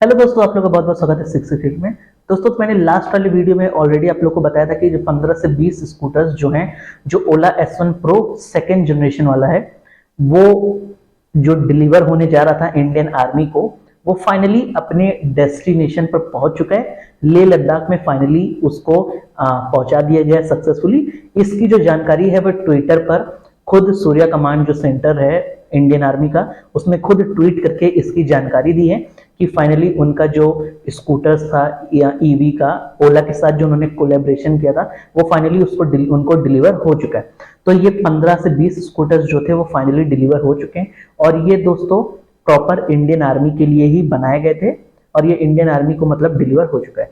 Hello दोस्तों, आप लोगों का बहुत बहुत स्वागत है सिक्स फीट में। दोस्तों, मैंने लास्ट वाली वीडियो में ऑलरेडी आप लोगों को बताया था कि जो 15 से 20 स्कूटर्स जो हैं, जो ओला S1 प्रो सेकेंड जनरेशन वाला है, वो जो डिलीवर होने जा रहा था इंडियन आर्मी को, वो फाइनली अपने डेस्टिनेशन पर पहुंच चुका है। लेह लद्दाख में फाइनली उसको पहुंचा दिया गया सक्सेसफुली। इसकी जो जानकारी है वो ट्विटर पर खुद सूर्या कमांड जो सेंटर है इंडियन आर्मी का, उसने खुद ट्वीट करके इसकी जानकारी दी है कि फाइनली उनका जो स्कूटर्स था या ईवी का ओला के साथ जो उन्होंने कोलैबोरेशन किया था, वो फाइनली उनको डिलीवर हो चुका है। तो ये 15 से 20 स्कूटर्स जो थे वो फाइनली डिलीवर हो चुके हैं और ये दोस्तों प्रॉपर इंडियन आर्मी के लिए ही बनाए गए थे और ये इंडियन आर्मी को मतलब डिलीवर हो चुका है।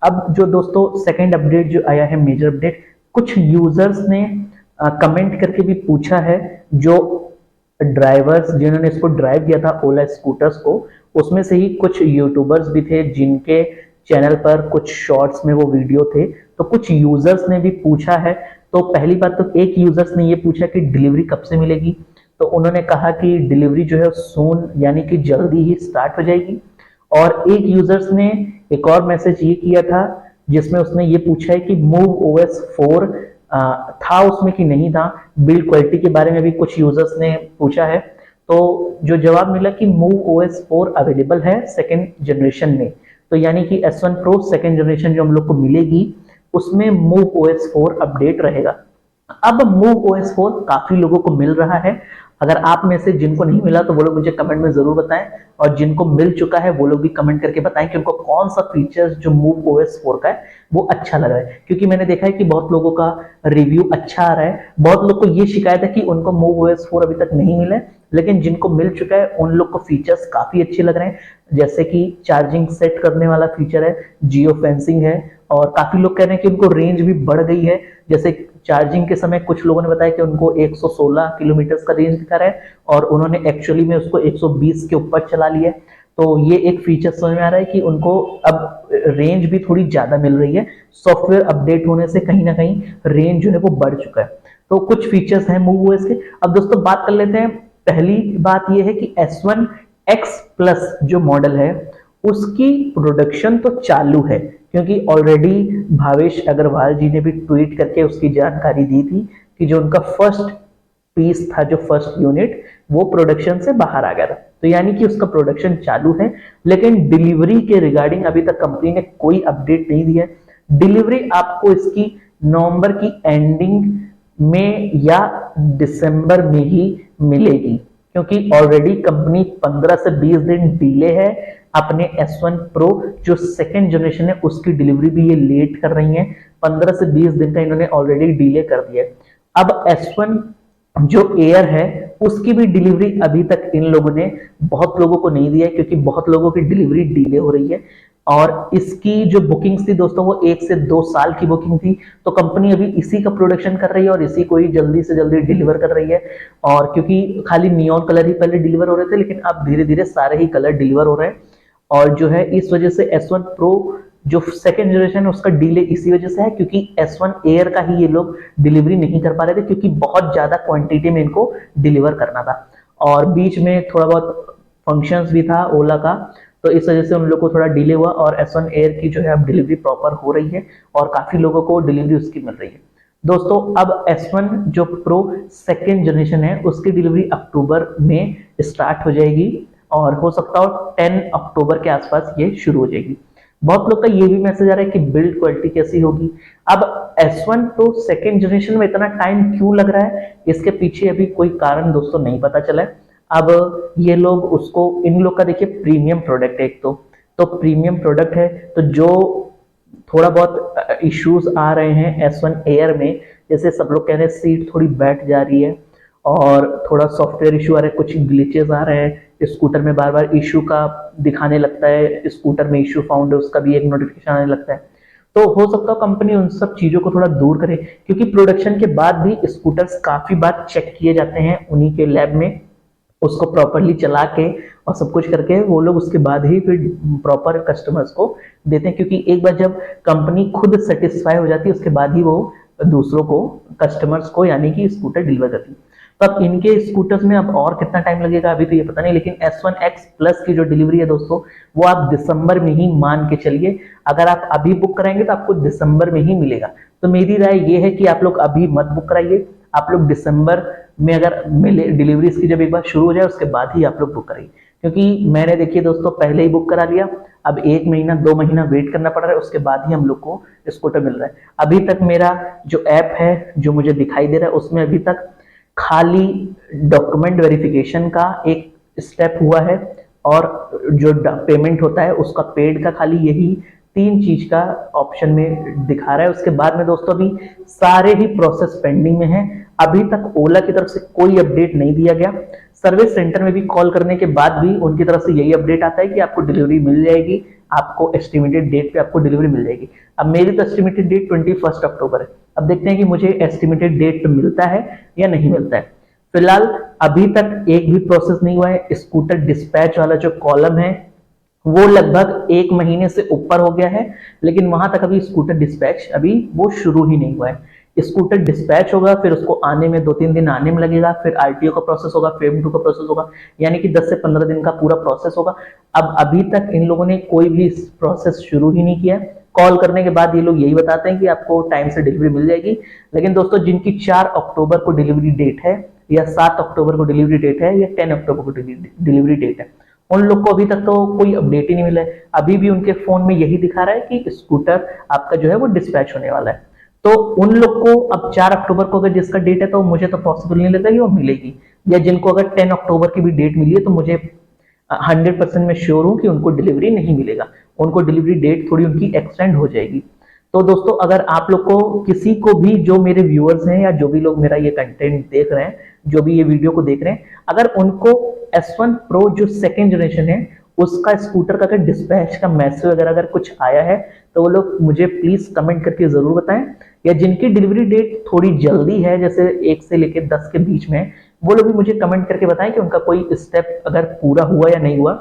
अब जो दोस्तों सेकेंड अपडेट जो आया है, मेजर अपडेट, कुछ यूजर्स ने कमेंट करके भी पूछा है, जो ड्राइवर्स जिन्होंने इसको ड्राइव किया था ओला स्कूटर्स को, उसमें से ही कुछ यूट्यूबर्स भी थे जिनके चैनल पर कुछ शॉर्ट्स में वो वीडियो थे। तो कुछ यूजर्स ने भी पूछा है। तो पहली बात तो एक यूजर्स ने ये पूछा कि डिलीवरी कब से मिलेगी, तो उन्होंने कहा कि डिलीवरी जो है सून यानी कि जल्दी ही स्टार्ट हो जाएगी। और एक यूजर्स ने एक और मैसेज ये किया था जिसमें उसने ये पूछा है कि मूव OS 4 था उसमें कि नहीं था। बिल्ड क्वालिटी के बारे में भी कुछ यूजर्स ने पूछा है। तो जो जवाब मिला कि मूव OS 4 अवेलेबल है सेकेंड जनरेशन में, तो यानी कि S1 प्रो सेकेंड जनरेशन जो हम लोग को मिलेगी उसमें मूव OS 4 अपडेट रहेगा। अब मूव OS 4 काफी लोगों को मिल रहा है। अगर आप में से जिनको नहीं मिला तो वो लोग मुझे कमेंट में जरूर बताएं, और जिनको मिल चुका है वो लोग भी कमेंट करके बताएं कि उनको कौन सा फीचर्स जो मूव OS 4 का है वो अच्छा लग रहा है। क्योंकि मैंने देखा है कि बहुत लोगों का रिव्यू अच्छा आ रहा है। बहुत लोग को ये शिकायत है कि उनको मूव OS 4 अभी तक नहीं मिला है, लेकिन जिनको मिल चुका है उन लोग को फीचर्स काफी अच्छे लग रहे हैं। जैसे कि चार्जिंग सेट करने वाला फीचर है, जियो फेंसिंग है, और काफी लोग कह रहे हैं कि उनको रेंज भी बढ़ गई है। जैसे चार्जिंग के समय कुछ लोगों ने बताया कि उनको 116 किलोमीटर का रेंज दिखा रहा है और उन्होंने एक्चुअली में उसको 120 के ऊपर चला लिया है। तो ये एक फीचर समझ में आ रहा है कि उनको अब रेंज भी थोड़ी ज्यादा मिल रही है। सॉफ्टवेयर अपडेट होने से कहीं ना कहीं रेंज जो है वो बढ़ चुका है। तो कुछ फीचर्स हैं मूव OS के। अब दोस्तों बात कर लेते हैं। पहली बात यह है कि S1 X प्लस जो मॉडल है उसकी प्रोडक्शन तो चालू है, क्योंकि ऑलरेडी भावेश अग्रवाल जी ने भी ट्वीट करके उसकी जानकारी दी थी कि जो उनका फर्स्ट पीस था, जो फर्स्ट यूनिट, वो प्रोडक्शन से बाहर आ गया था। तो यानी कि उसका प्रोडक्शन चालू है, लेकिन डिलीवरी के रिगार्डिंग अभी तक कंपनी ने कोई अपडेट नहीं दिया है। डिलीवरी आपको इसकी नवंबर की एंडिंग में या दिसंबर में ही मिलेगी, क्योंकि ऑलरेडी कंपनी 15 से 20 दिन डिले है अपने S1 प्रो जो सेकेंड जनरेशन है उसकी डिलीवरी भी ये लेट कर रही है। 15 से 20 दिन का इन्होंने ऑलरेडी डिले कर दिया है। अब S1 जो एयर है उसकी भी डिलीवरी अभी तक इन लोगों ने बहुत लोगों को नहीं दिया है, क्योंकि बहुत लोगों की डिलीवरी डिले हो रही है। और इसकी जो बुकिंग्स थी दोस्तों वो 1 से 2 साल की बुकिंग थी। तो कंपनी अभी इसी का प्रोडक्शन कर रही है और इसी को ही जल्दी से जल्दी डिलीवर कर रही है। और क्योंकि खाली नियॉन कलर ही पहले डिलीवर हो रहे थे, लेकिन अब धीरे धीरे सारे ही कलर डिलीवर हो रहे हैं। और जो है इस वजह से S1 प्रो जो सेकेंड जनरेशन है उसका डिले इसी वजह से है, क्योंकि S1 एयर का ही ये लोग डिलीवरी नहीं कर पा रहे थे, क्योंकि बहुत ज्यादा क्वांटिटी में इनको डिलीवर करना था और बीच में थोड़ा बहुत फंक्शंस भी था ओला का। तो इस वजह से उन लोग को थोड़ा डिले हुआ और S1 एयर की जो है अब डिलीवरी प्रॉपर हो रही है और काफी लोगों को डिलीवरी उसकी मिल रही है। दोस्तों अब S1 जो प्रो सेकेंड जनरेशन है उसकी डिलीवरी अक्टूबर में स्टार्ट हो जाएगी और हो सकता हो 10 अक्टूबर के आसपास ये शुरू हो जाएगी। बहुत लोग का ये भी मैसेज आ रहा है कि बिल्ड क्वालिटी कैसी होगी। अब S1 प्रो सेकेंड जनरेशन में इतना टाइम क्यों लग रहा है, इसके पीछे अभी कोई कारण दोस्तों नहीं पता चला है। अब ये लोग उसको, इन लोग का देखिए प्रीमियम प्रोडक्ट है एक तो प्रीमियम प्रोडक्ट है, तो जो थोड़ा बहुत इश्यूज आ रहे हैं S1 एयर में, जैसे सब लोग कह रहे हैं सीट थोड़ी बैठ जा रही है और थोड़ा सॉफ्टवेयर इशू आ रहा है, कुछ ग्लिचेस आ रहे हैं स्कूटर में, बार बार इशू का दिखाने लगता है, स्कूटर में इशू फाउंड है उसका भी एक नोटिफिकेशन आने लगता है। तो हो सकता है कंपनी उन सब चीजों को थोड़ा दूर करे, क्योंकि प्रोडक्शन के बाद भी स्कूटर्स काफी बार चेक किए जाते हैं उन्हीं के लैब में, उसको प्रॉपरली चला के और सब कुछ करके वो लोग उसके बाद ही फिर प्रॉपर कस्टमर्स को देते हैं। क्योंकि एक बार जब कंपनी खुद सेटिस्फाई हो जाती है उसके बाद ही वो दूसरों को, कस्टमर्स को यानी कि स्कूटर डिलीवर करती है। अब इनके स्कूटर्स में अब और कितना टाइम लगेगा अभी तो ये पता नहीं, लेकिन S1X प्लस की जो डिलीवरी है दोस्तों वो आप दिसंबर में ही मान के चलिए। अगर आप अभी बुक कराएंगे तो आपको दिसंबर में ही मिलेगा। तो मेरी राय ये है कि आप लोग अभी मत बुक कराइए, आप लोग दिसंबर में अगर मिले डिलीवरी इसकी जब एक बार शुरू हो जाए उसके बाद ही आप लोग बुक कराइए। क्योंकि मैंने देखिए दोस्तों पहले ही बुक करा लिया, अब 1 महीना 2 महीना वेट करना पड़ रहा है, उसके बाद ही हम लोग को स्कूटर मिल रहा है। अभी तक मेरा जो ऐप है जो मुझे दिखाई दे रहा है उसमें अभी तक खाली डॉक्यूमेंट वेरिफिकेशन का एक स्टेप हुआ है और जो पेमेंट होता है उसका पेड का खाली यही 3 चीज का ऑप्शन में दिखा रहा है। उसके बाद में दोस्तों अभी सारे ही प्रोसेस पेंडिंग में है। अभी तक ओला की तरफ से कोई अपडेट नहीं दिया गया। सर्विस सेंटर में भी कॉल करने के बाद भी उनकी तरफ से यही अपडेट आता है कि आपको डिलीवरी मिल जाएगी, आपको एस्टिमेटेड डेट पे आपको डिलीवरी मिल जाएगी। अब मेरी तो एस्टिमेटेड डेट 21 अक्टूबर है। अब देखते हैं कि मुझे एस्टिमेटेड डेट पे मिलता है या नहीं मिलता है। फिलहाल अभी तक एक भी प्रोसेस नहीं हुआ है। स्कूटर डिस्पैच वाला जो कॉलम है वो लगभग 1 महीने से ऊपर हो गया है, लेकिन वहां तक अभी स्कूटर डिस्पैच अभी वो शुरू ही नहीं हुआ है। स्कूटर डिस्पैच होगा, फिर उसको आने में 2-3 दिन आने में लगेगा, फिर आरटीओ का प्रोसेस होगा, FAME 2 का प्रोसेस होगा, यानी कि 10 से 15 दिन का पूरा प्रोसेस होगा। अब अभी तक इन लोगों ने कोई भी प्रोसेस शुरू ही नहीं किया। कॉल करने के बाद ये लोग यही बताते हैं कि आपको टाइम से डिलीवरी मिल जाएगी, लेकिन दोस्तों जिनकी 4 अक्टूबर को डिलीवरी डेट है या 7 अक्टूबर को डिलीवरी डेट है या 10 अक्टूबर को डिलीवरी डेट है, उन लोग को अभी तक तो कोई अपडेट ही नहीं मिला है। अभी भी उनके फोन में यही दिखा रहा है कि स्कूटर आपका जो है वो डिस्पैच होने वाला है। तो उन लोग को अब 4 अक्टूबर को अगर जिसका डेट है तो मुझे तो पॉसिबल नहीं लगता कि वो मिलेगी, या जिनको अगर 10 अक्टूबर की भी डेट मिली है तो मुझे 100% में श्योर हूं कि उनको डिलीवरी नहीं मिलेगा, उनको डिलीवरी डेट थोड़ी उनकी एक्सटेंड हो जाएगी। तो दोस्तों अगर आप लोग को किसी को भी जो मेरे व्यूअर्स हैं या जो भी लोग मेरा ये कंटेंट देख रहे हैं, जो भी ये वीडियो को देख रहे हैं, अगर उनको S1 Pro जो सेकेंड जनरेशन है उसका स्कूटर का अगर डिस्पैच का मैसेज वगैरह अगर कुछ आया है तो वो लोग मुझे प्लीज कमेंट करके जरूर बताएं। या जिनकी डिलीवरी डेट थोड़ी जल्दी है जैसे 1 से लेकर 10 के बीच में, वो लोग भी मुझे कमेंट करके बताएं कि उनका कोई स्टेप अगर पूरा हुआ या नहीं हुआ,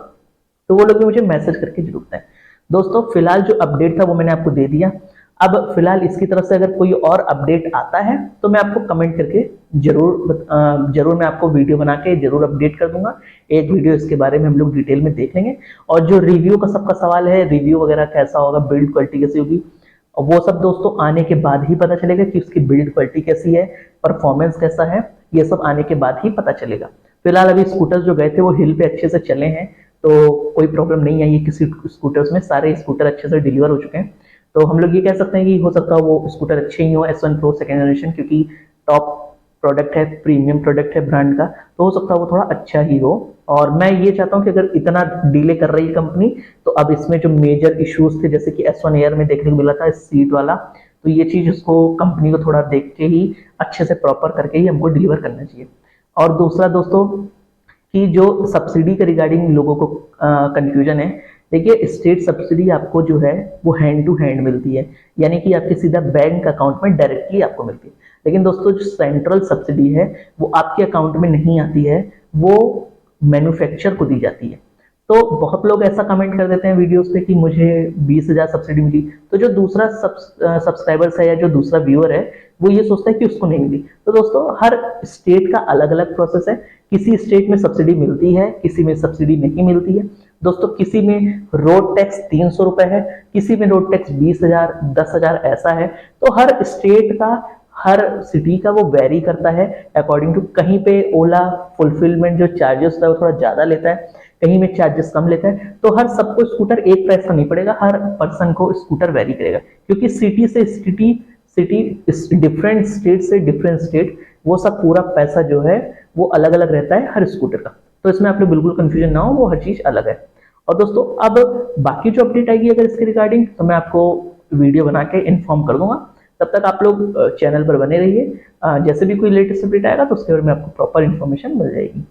तो वो लोग भी मुझे मैसेज करके जरूर बताएं। दोस्तों फिलहाल जो अपडेट था वो मैंने आपको दे दिया। अब फिलहाल इसकी तरफ से अगर कोई और अपडेट आता है तो मैं आपको कमेंट करके जरूर मैं आपको वीडियो बना के जरूर अपडेट कर दूंगा। एक वीडियो इसके बारे में हम लोग डिटेल में देख लेंगे। और जो रिव्यू का सबका सवाल है, रिव्यू वगैरह कैसा होगा, बिल्ड क्वालिटी कैसी होगी, वो सब दोस्तों आने के बाद ही पता चलेगा कि उसकी बिल्ड क्वालिटी कैसी है, परफॉर्मेंस कैसा है, ये सब आने के बाद ही पता चलेगा। फिलहाल अभी स्कूटर्स जो गए थे वो हिल पे अच्छे से चले हैं, तो कोई प्रॉब्लम नहीं आई है किसी स्कूटर्स में, सारे स्कूटर अच्छे से डिलीवर हो चुके हैं। तो हम लोग ये कह सकते हैं कि हो सकता है वो स्कूटर अच्छे ही हो S1 Pro सेकेंड जनरेशन, क्योंकि टॉप प्रोडक्ट है, प्रीमियम प्रोडक्ट है ब्रांड का, तो हो सकता है वो थोड़ा अच्छा ही हो। और मैं ये चाहता हूँ कि अगर इतना डिले कर रही है कंपनी, तो अब इसमें जो मेजर इश्यूज थे जैसे कि S1 Air में देखने को मिला था सीट वाला, तो ये चीज उसको कंपनी को थोड़ा देख के ही अच्छे से प्रॉपर करके ही हमको डिलीवर करना चाहिए। और दूसरा दोस्तों कि जो सब्सिडी के रिगार्डिंग लोगों को कंफ्यूजन है, देखिए स्टेट सब्सिडी आपको जो है वो हैंड टू हैंड मिलती है, यानी कि आपके सीधा बैंक अकाउंट में डायरेक्टली आपको मिलती है। लेकिन दोस्तों जो सेंट्रल सब्सिडी है वो आपके अकाउंट में नहीं आती है, वो मैन्युफैक्चर को दी जाती है। तो बहुत लोग ऐसा कमेंट कर देते हैं वीडियोस पे कि मुझे 20,000 सब्सिडी मिली, तो जो दूसरा सब्सक्राइबर्स है या जो दूसरा व्यूअर है वो ये सोचता है कि उसको नहीं मिली। तो दोस्तों हर स्टेट का अलग अलग प्रोसेस है, किसी स्टेट में सब्सिडी मिलती है, किसी में सब्सिडी नहीं मिलती है। दोस्तों किसी में रोड टैक्स 300 रुपए है, किसी में रोड टैक्स 20,000 10,000 ऐसा है। तो हर स्टेट का, हर सिटी का वो वेरी करता है अकॉर्डिंग टू। कहीं पे ओला फुलफिलमेंट जो चार्जेस होता है वो थोड़ा ज्यादा लेता है, कहीं में चार्जेस कम लेता है। तो हर सबको स्कूटर एक प्राइस का नहीं पड़ेगा, हर पर्सन को स्कूटर वेरी करेगा, क्योंकि सिटी से सिटी, डिफरेंट स्टेट से डिफरेंट स्टेट, वो सब पूरा पैसा जो है वो अलग अलग रहता है हर स्कूटर का। तो इसमें आप लोग बिल्कुल कंफ्यूजन ना हो, वो हर चीज अलग है। और दोस्तों अब बाकी जो अपडेट आएगी अगर इसके रिगार्डिंग, तो मैं आपको वीडियो बना के इन्फॉर्म कर दूंगा। तब तक आप लोग चैनल पर बने रहिए, जैसे भी कोई लेटेस्ट अपडेट आएगा तो उसके बारे में आपको प्रॉपर इन्फॉर्मेशन मिल जाएगी।